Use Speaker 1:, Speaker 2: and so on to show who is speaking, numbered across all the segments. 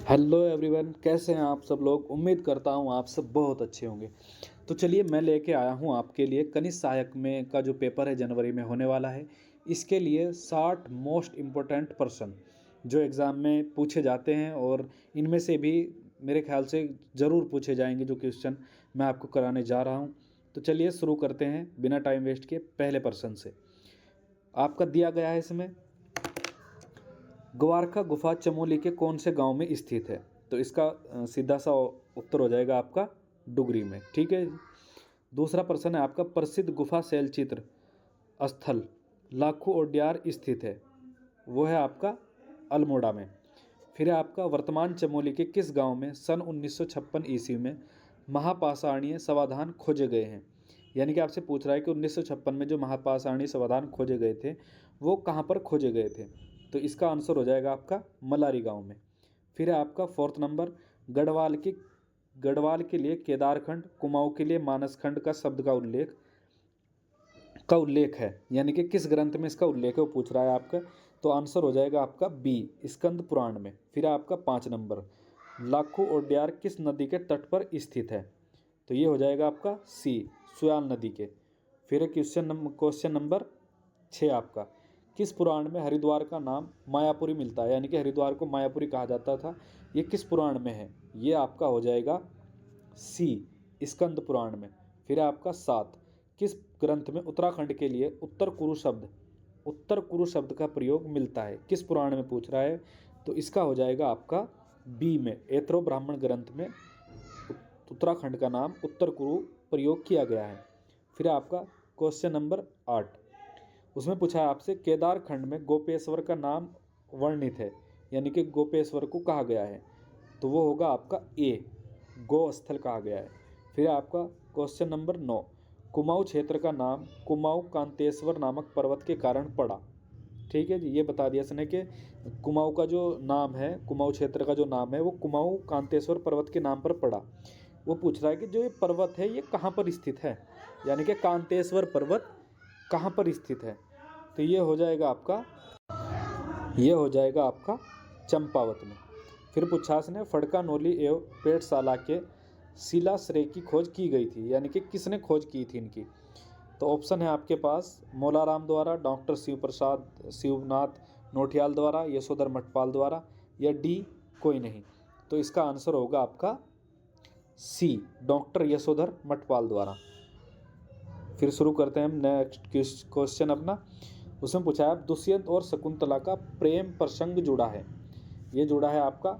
Speaker 1: Hello everyone, कैसे हैं आप सब लोग। उम्मीद करता हूँ आप सब बहुत अच्छे होंगे। तो चलिए मैं लेके आया हूँ आपके लिए कनिष्ठ सहायक में का जो पेपर है जनवरी में होने वाला है। इसके लिए 60 मोस्ट इम्पोर्टेंट पर्सन जो एग्ज़ाम में पूछे जाते हैं और इनमें से भी मेरे ख्याल से ज़रूर पूछे जाएंगे जो क्वेश्चन मैं आपको कराने जा रहा हूँ। तो चलिए शुरू करते हैं बिना टाइम वेस्ट किए पहले पर्सन से। आपका दिया गया है इसमें, ग्वारखा गुफा चमोली के कौन से गांव में स्थित है। तो इसका सीधा सा उत्तर हो जाएगा आपका डुगरी में। ठीक है। दूसरा प्रश्न है आपका, प्रसिद्ध गुफा शैलचित्र स्थल लाखू ओड्यार स्थित है। वो है आपका अल्मोड़ा में। फिर है आपका, वर्तमान चमोली के किस गांव में सन 1956 ईस्वी में महापाषाणीय समाधान खोजे गए हैं। यानी कि आपसे पूछ रहा है कि 1956 में जो महापाषाणीय समाधान खोजे गए थे वो कहाँ पर खोजे गए थे। तो इसका आंसर हो जाएगा आपका मलारी गांव में। फिर है आपका फोर्थ नंबर, गढ़वाल के लिए केदारखंड, कुमाऊं के लिए मानसखंड का शब्द का उल्लेख है। यानी कि किस ग्रंथ में इसका उल्लेख है वो पूछ रहा है आपका। तो आंसर हो जाएगा आपका बी, स्कंद पुराण में। फिर आपका 5 नंबर, लाखू ओड्यार किस नदी के तट पर स्थित है। तो ये हो जाएगा आपका सी, सुयाल नदी के। फिर क्वेश्चन नंबर 6 आपका, किस पुराण में हरिद्वार का नाम मायापुरी मिलता है। यानी कि हरिद्वार को मायापुरी कहा जाता था, ये किस पुराण में है। ये आपका हो जाएगा सी, स्कंद पुराण में। फिर आपका 7, किस ग्रंथ में उत्तराखंड के लिए उत्तर कुरु शब्द का प्रयोग मिलता है। किस पुराण में पूछ रहा है। तो इसका हो जाएगा आपका बी में, एत्रो ब्राह्मण ग्रंथ में उत्तराखंड का नाम उत्तर कुरु प्रयोग किया गया है। फिर आपका क्वेश्चन नंबर 8, उसमें पूछा है आपसे, केदारखंड में गोपेश्वर का नाम वर्णित है। यानी कि गोपेश्वर को कहा गया है। तो वो होगा आपका ए, गो स्थल कहा गया है। फिर आपका क्वेश्चन नंबर 9, कुमाऊं क्षेत्र का नाम कुमाऊं कांतेश्वर नामक पर्वत के कारण पड़ा। ठीक है जी, ये बता दिया इसने कि कुमाऊं का जो नाम है, कुमाऊं क्षेत्र का जो नाम है वो कुमाऊं कांतेश्वर पर्वत के नाम पर पड़ा। वो पूछ रहा है कि जो ये पर्वत है ये कहाँ पर स्थित है। यानी कि कांतेश्वर पर्वत कहाँ पर स्थित है। तो ये हो जाएगा आपका चंपावत में। फिर पूछा इसने, फड़का नोली एवं पेटशाला के शिलाश्रय की खोज की गई थी। यानी कि किसने खोज की थी इनकी। तो ऑप्शन है आपके पास, मोलाराम द्वारा, डॉक्टर शिवनाथ नोटियाल द्वारा, यशोधर मठपाल द्वारा, या डी कोई नहीं। तो इसका आंसर होगा आपका सी, डॉक्टर यशोधर मठपाल द्वारा। फिर शुरू करते हैं हम नेक्स्ट क्वेश्चन अपना। उसमें पूछा है, दुष्यंत और शकुंतला का प्रेम प्रसंग जुड़ा है। ये जुड़ा है आपका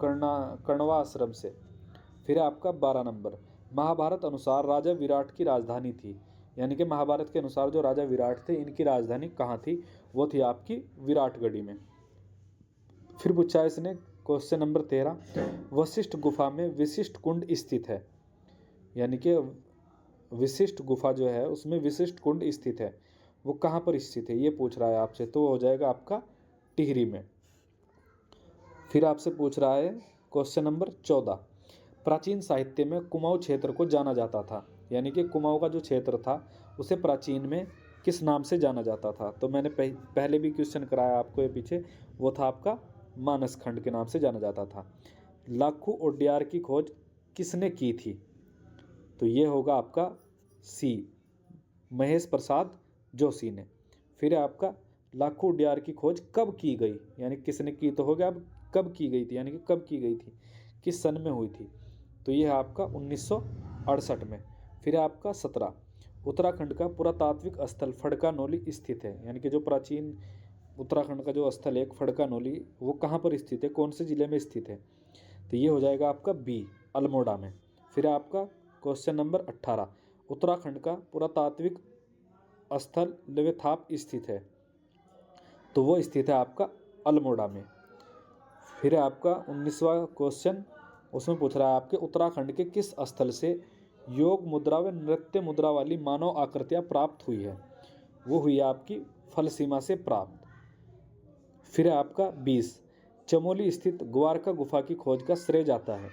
Speaker 1: कर्णवा आश्रम से। फिर आपका 12 नंबर, महाभारत अनुसार राजा विराट की राजधानी थी। यानी कि महाभारत के अनुसार जो राजा विराट थे इनकी राजधानी कहाँ थी। वो थी आपकी विराटगढ़ी में। फिर पूछा है इसने क्वेश्चन नंबर 13, वशिष्ठ गुफा में विशिष्ट कुंड स्थित है। यानी कि विशिष्ट गुफा जो है उसमें विशिष्ट कुंड स्थित है, वो कहाँ पर स्थित है ये पूछ रहा है आपसे। तो हो जाएगा आपका टिहरी में। फिर आपसे पूछ रहा है क्वेश्चन नंबर 14, प्राचीन साहित्य में कुमाऊं क्षेत्र को जाना जाता था। यानी कि कुमाऊं का जो क्षेत्र था उसे प्राचीन में किस नाम से जाना जाता था। तो मैंने पहले भी क्वेश्चन कराया आपको ये पीछे, वो था आपका मानसखंड के नाम से जाना जाता था। लाखू ओड्यार की खोज किसने की थी। तो ये होगा आपका सी, महेश प्रसाद जोशी ने। फिर आपका, लाखू ओड्यार की खोज कब की गई। यानी किसने की तो हो गया, अब कब की गई थी। यानी कि कब की गई थी, किस सन में हुई थी। तो ये है आपका 1968 में। फिर आपका 17, उत्तराखंड का पुरातात्विक स्थल फड़का नोली स्थित है। यानी कि जो प्राचीन उत्तराखंड का जो स्थल है फड़का नोली, वो कहाँ पर स्थित है, कौन से ज़िले में स्थित है। तो ये हो जाएगा आपका बी, अल्मोड़ा में। फिर आपका क्वेश्चन नंबर 18, उत्तराखंड का पुरातात्विक स्थल लेवेथाप स्थित है। तो वो स्थित है आपका अल्मोड़ा में। फिर आपका 19वां क्वेश्चन, उसमें पूछ रहा है आपके, उत्तराखंड के किस स्थल से योग मुद्रा व नृत्य मुद्रा वाली मानव आकृतियाँ प्राप्त हुई है। वो हुई आपकी फल सीमा से प्राप्त। फिर आपका 20, चमोली स्थित ग्वारखा गुफा की खोज का श्रेय जाता है।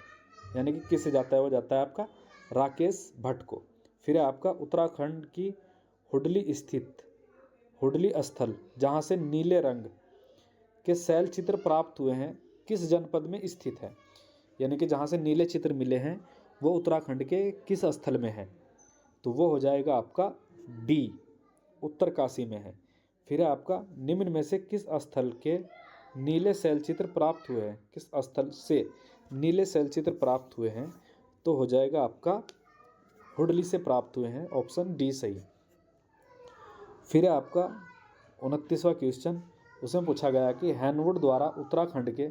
Speaker 1: यानी कि किसे जाता है, वो जाता है आपका राकेश भट्ट को। फिर आपका, उत्तराखंड की हुडली स्थल जहाँ से नीले रंग के शैल चित्र प्राप्त हुए हैं किस जनपद में स्थित है, यानी कि जहाँ से नीले चित्र मिले हैं वो उत्तराखंड के किस स्थल में है, तो वो हो जाएगा आपका डी, उत्तरकाशी में है। फिर है आपका निम्न में से किस स्थल के नीले शैलचित्र प्राप्त हुए हैं, किस स्थल से नीले शैलचित्र प्राप्त हुए हैं, तो हो जाएगा आपका हुडली से प्राप्त हुए हैं, ऑप्शन डी सही। फिर है आपका 29वां क्वेश्चन, उसमें पूछा गया कि हैनवुड द्वारा उत्तराखंड के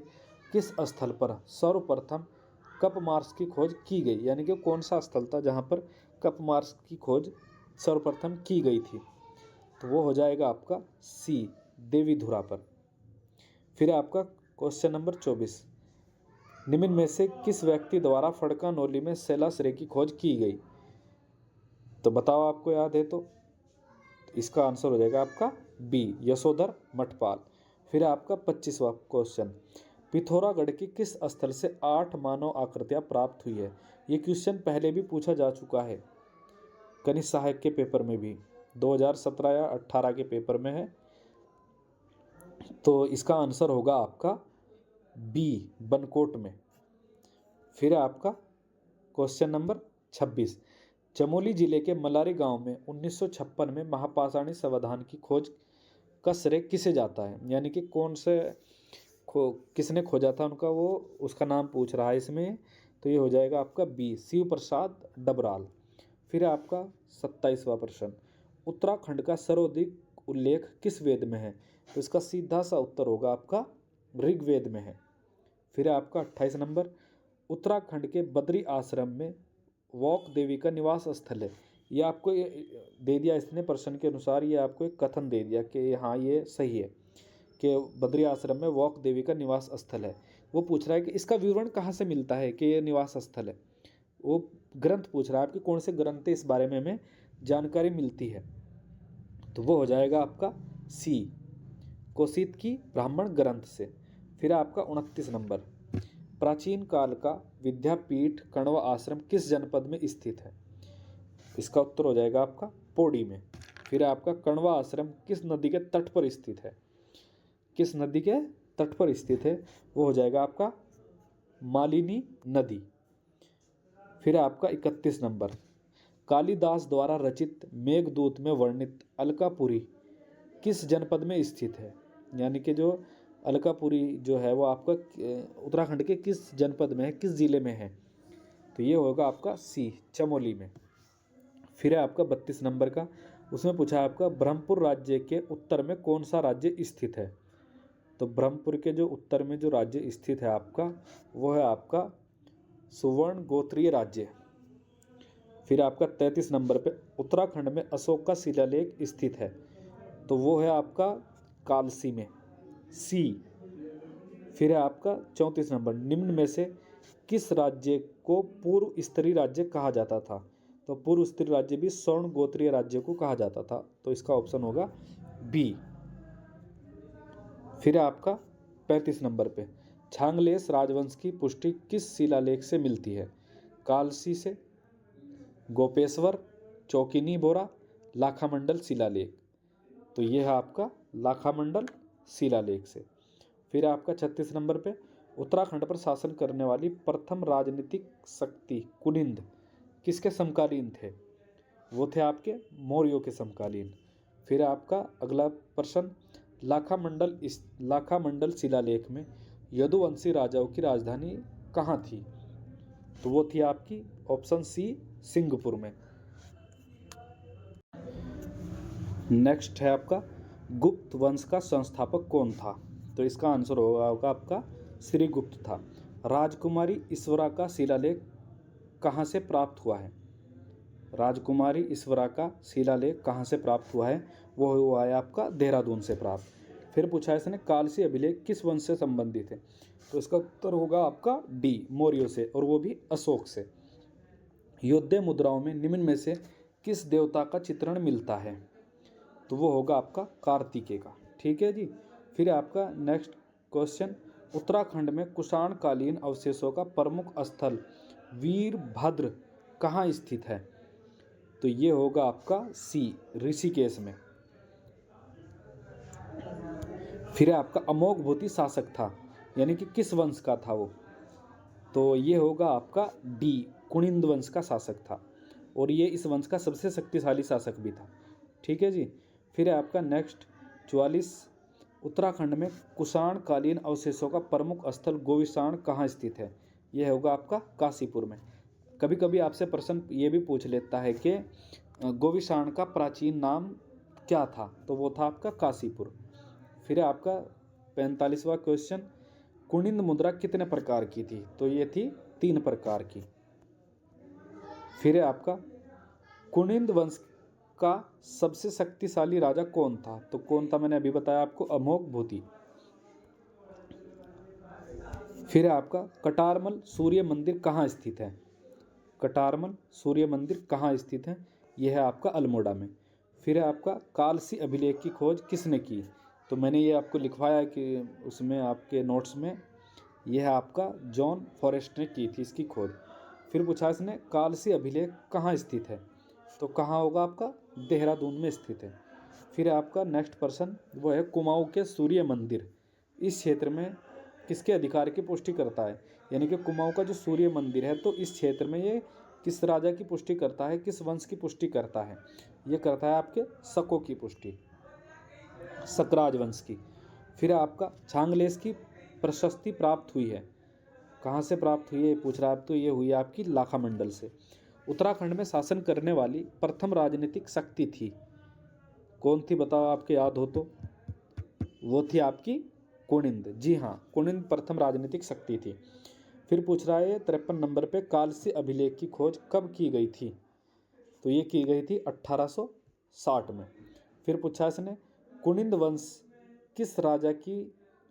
Speaker 1: किस स्थल पर सर्वप्रथम कप मार्श की खोज की गई, यानी कि कौन सा स्थल था जहाँ पर कप मार्श की खोज सर्वप्रथम की गई थी, तो वो हो जाएगा आपका सी, देवीधुरा पर। फिर आपका क्वेश्चन नंबर 24, निम्न में से किस व्यक्ति द्वारा फड़का नौली में शैलाश्रय की खोज की गई, तो बताओ आपको याद है तो इसका आंसर हो जाएगा आपका बी, यशोधर मठपाल। फिर आपका 25वां क्वेश्चन, पिथौरागढ़ की किस स्थल से 8 मानव आकृतियां प्राप्त हुई है, ये क्वेश्चन पहले भी पूछा जा चुका है कनिष्ठ सहायक के पेपर में भी, 2017 या 18 के पेपर में है, तो इसका आंसर होगा आपका बी, बनकोट में। फिर आपका क्वेश्चन नंबर 26, चमोली जिले के मलारी गांव में 1956 में महापाषाणी संविधान की खोज का श्रेय किसे जाता है, यानी कि कौन से किसने खोजा था उनका, वो उसका नाम पूछ रहा है इसमें, तो ये हो जाएगा आपका बी, शिव प्रसाद डबराल। फिर आपका 27वां प्रश्न, उत्तराखंड का सर्वाधिक उल्लेख किस वेद में है, तो इसका सीधा सा उत्तर होगा आपका ऋग्वेद में है। फिर आपका 28 नंबर, उत्तराखंड के बद्री आश्रम में वौक देवी का निवास स्थल है, ये आपको दे दिया इसने प्रश्न के अनुसार, ये आपको एक कथन दे दिया कि हाँ ये सही है कि बद्री आश्रम में वौक देवी का निवास स्थल है। वो पूछ रहा है कि इसका विवरण कहाँ से मिलता है कि ये निवास स्थल है, वो ग्रंथ पूछ रहा है आपके कौन से ग्रंथ है, इस बारे में हमें जानकारी मिलती है, तो वो हो जाएगा आपका सी, कोशित की ब्राह्मण ग्रंथ से। फिर आपका 29 नंबर, प्राचीन काल का विद्यापीठ कण्व आश्रम किस जनपद में स्थित है, इसका उत्तर हो जाएगा आपका पौड़ी में। फिर आपका कण्व आश्रम किस नदी के तट पर स्थित है, किस नदी के तट पर स्थित है, वो हो जाएगा आपका मालिनी नदी। फिर आपका 31 नंबर, कालिदास द्वारा रचित मेघदूत में वर्णित अलकापुरी किस जनपद में स्थित है, यानी कि जो अलकापुरी जो है वो आपका उत्तराखंड के किस जनपद में है, किस जिले में है, तो ये होगा आपका सी, चमोली में। फिर है आपका 32 नंबर का, उसमें पूछा है आपका ब्रह्मपुर राज्य के उत्तर में कौन सा राज्य स्थित है, तो ब्रह्मपुर के जो उत्तर में जो राज्य स्थित है आपका वो है आपका सुवर्ण गोत्रीय राज्य। फिर आपका 33 नंबर पे, उत्तराखंड में अशोक का शिलालेख स्थित है, तो वो है आपका कालसी में, सी। फिर है आपका 34 नंबर, निम्न में से किस राज्य को पूर्व स्तरीय राज्य कहा जाता था, तो पूर्व स्तरीय राज्य भी स्वर्ण गोत्रीय राज्य को कहा जाता था, तो इसका ऑप्शन होगा बी। फिर है आपका 35 नंबर पे, छांगलेस राजवंश की पुष्टि किस शिलालेख से मिलती है, कालसी से, गोपेश्वर, चौकिनी बोरा, लाखामंडल शिलालेख, तो यह है आपका लाखामंडल शिलालेख से। फिर आपका 36 नंबर पे, उत्तराखंड पर शासन करने वाली प्रथम राजनीतिक शक्ति कुनिंद किसके समकालीन थे, वो थे आपके मौर्यों के समकालीन। फिर आपका अगला प्रश्न, लाखामंडल शिलालेख में यदुवंशी राजाओं की राजधानी कहाँ थी, तो वो थी आपकी ऑप्शन सी, सिंहपुर में। नेक्स्ट है आपका गुप्त वंश का संस्थापक कौन था, तो इसका आंसर होगा आपका श्रीगुप्त था। राजकुमारी ईश्वरा का शिलालेख कहाँ से प्राप्त हुआ है, राजकुमारी ईश्वरा का शिलालेख कहाँ से प्राप्त हुआ है, वो हुआ है आपका देहरादून से प्राप्त। फिर पूछा है इसने कालसी अभिलेख किस वंश से संबंधित है, तो इसका उत्तर होगा आपका डी, मौर्यों से, और वो भी अशोक से। योद्ध मुद्राओं में निम्न में से किस देवता का चित्रण मिलता है, तो वो होगा आपका कार्तिकेय का, ठीक है जी। फिर आपका नेक्स्ट क्वेश्चन, उत्तराखंड में कुषाणकालीन अवशेषों का प्रमुख स्थल वीरभद्र कहाँ स्थित है, तो ये होगा आपका सी, ऋषिकेश में। फिर आपका अमोघ भूति शासक था, यानी कि किस वंश का था वो? तो ये होगा आपका डी, कुनिंद वंश का शासक था और ये इस वंश का सबसे शक्तिशाली शासक भी था। ठीक है जी। फिर है आपका नेक्स्ट 44, उत्तराखंड में कुषाण कालीन अवशेषों का प्रमुख स्थल गोविषाण कहाँ स्थित है? यह होगा आपका काशीपुर में। कभी कभी आपसे प्रश्न ये भी पूछ लेता है कि गोविषाण का प्राचीन नाम क्या था? तो वो था आपका काशीपुर। फिर है आपका 45वां क्वेश्चन, कुनिंद मुद्रा कितने प्रकार की थी? तो ये थी 3 प्रकार की। फिर है आपका कुनिंद वंश का सबसे शक्तिशाली राजा कौन था? तो कौन था मैंने अभी बताया आपको, अमोघ भूति। फिर है आपका कटारमल सूर्य मंदिर कहाँ स्थित है? कटारमल सूर्य मंदिर कहाँ स्थित है? यह है आपका अल्मोड़ा में। फिर है आपका कालसी अभिलेख की खोज किसने की? तो मैंने ये आपको लिखवाया कि उसमें आपके नोट्स में, यह आपका जॉन फॉरेस्ट ने की थी इसकी खोज। फिर पूछा इसने कालसी अभिलेख कहाँ स्थित है? तो कहाँ होगा आपका, देहरादून में स्थित है। फिर आपका नेक्स्ट प्रश्न वो है कुमाऊं के सूर्य मंदिर इस क्षेत्र में किसके अधिकार की पुष्टि करता है? यानी कि कुमाऊं का जो सूर्य मंदिर है तो इस क्षेत्र में ये किस राजा की पुष्टि करता है, किस वंश की पुष्टि करता है? ये करता है आपके शकों की पुष्टि, शकराज वंश की। फिर आपका छांगलेस की प्रशस्ति प्राप्त हुई है, कहाँ से प्राप्त हुई है पूछ रहा है, तो ये हुई आपकी लाखा मंडल से। उत्तराखंड में शासन करने वाली प्रथम राजनीतिक शक्ति थी, कौन थी बताओ, आपके याद हो तो? वो थी आपकी कुनिंद। जी हाँ, कुनिंद प्रथम राजनीतिक शक्ति थी। फिर पूछ रहा है 53 नंबर पे कालसी अभिलेख की खोज कब की गई थी? तो ये की गई थी 1860 में। फिर पूछा इसने कुनिंद वंश किस राजा की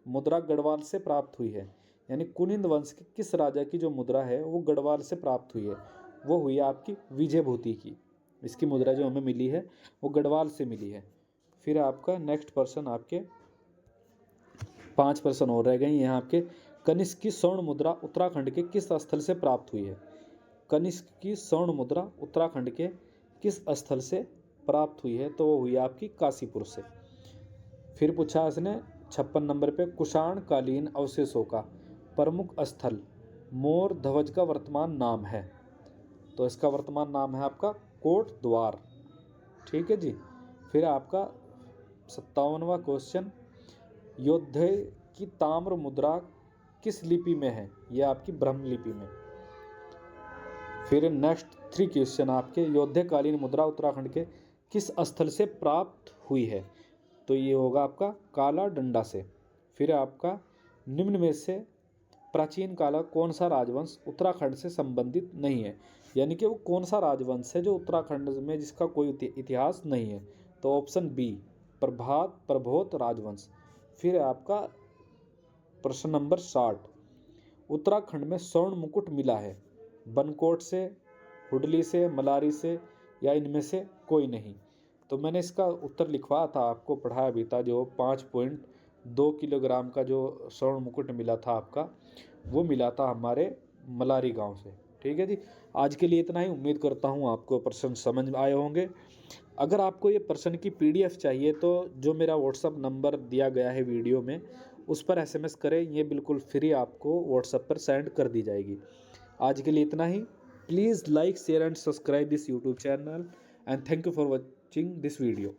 Speaker 1: मुद्रा गढ़वाल से प्राप्त हुई है? यानी कुनिंद वंश की किस राजा की जो मुद्रा है वो गढ़वाल से प्राप्त हुई है? वो हुई आपकी विजय भूति की। इसकी मुद्रा जो हमें मिली है वो गढ़वाल से मिली है। फिर आपका नेक्स्ट पर्सन, आपके 5 प्रश्न और रह गए यहाँ आपके। कनिष्क की स्वर्ण मुद्रा उत्तराखंड के किस स्थल से प्राप्त हुई है? कनिष्क की स्वर्ण मुद्रा उत्तराखंड के किस स्थल से प्राप्त हुई है? तो वो हुई आपकी काशीपुर से। फिर पूछा इसने 56 नंबर पे कुषाण कालीन अवशेषों का प्रमुख स्थल मोर ध्वज का वर्तमान नाम है? तो इसका वर्तमान नाम है आपका कोट द्वार। ठीक है जी। फिर आपका 57वां क्वेश्चन, योद्धे की ताम्र मुद्रा किस लिपि में है? यह आपकी ब्रह्म लिपि में। फिर नेक्स्ट 3 क्वेश्चन आपके, योद्धकालीन मुद्रा उत्तराखंड के किस स्थल से प्राप्त हुई है? तो ये होगा आपका काला डंडा से। फिर आपका निम्न में से प्राचीन काला कौन सा राजवंश उत्तराखंड से संबंधित नहीं है? यानी कि वो कौन सा राजवंश है जो उत्तराखंड में जिसका कोई इतिहास नहीं है? तो ऑप्शन बी, प्रभोत राजवंश। फिर आपका प्रश्न नंबर 60, उत्तराखंड में स्वर्ण मुकुट मिला है, बनकोट से, हुडली से, मलारी से या इनमें से कोई नहीं? तो मैंने इसका उत्तर लिखवाया था, आपको पढ़ाया भी था, जो 5.2 किलोग्राम का जो स्वर्ण मुकुट मिला था आपका, वो मिला था हमारे मलारी गांव से। ठीक है जी। आज के लिए इतना ही। उम्मीद करता हूँ आपको प्रश्न समझ आए होंगे। अगर आपको ये प्रश्न की PDF चाहिए तो जो मेरा व्हाट्सअप नंबर दिया गया है वीडियो में उस पर SMS करें, ये बिल्कुल फ्री आपको व्हाट्सएप पर सेंड कर दी जाएगी। आज के लिए इतना ही। Please like, share and subscribe this YouTube channel and thank you for watching this video.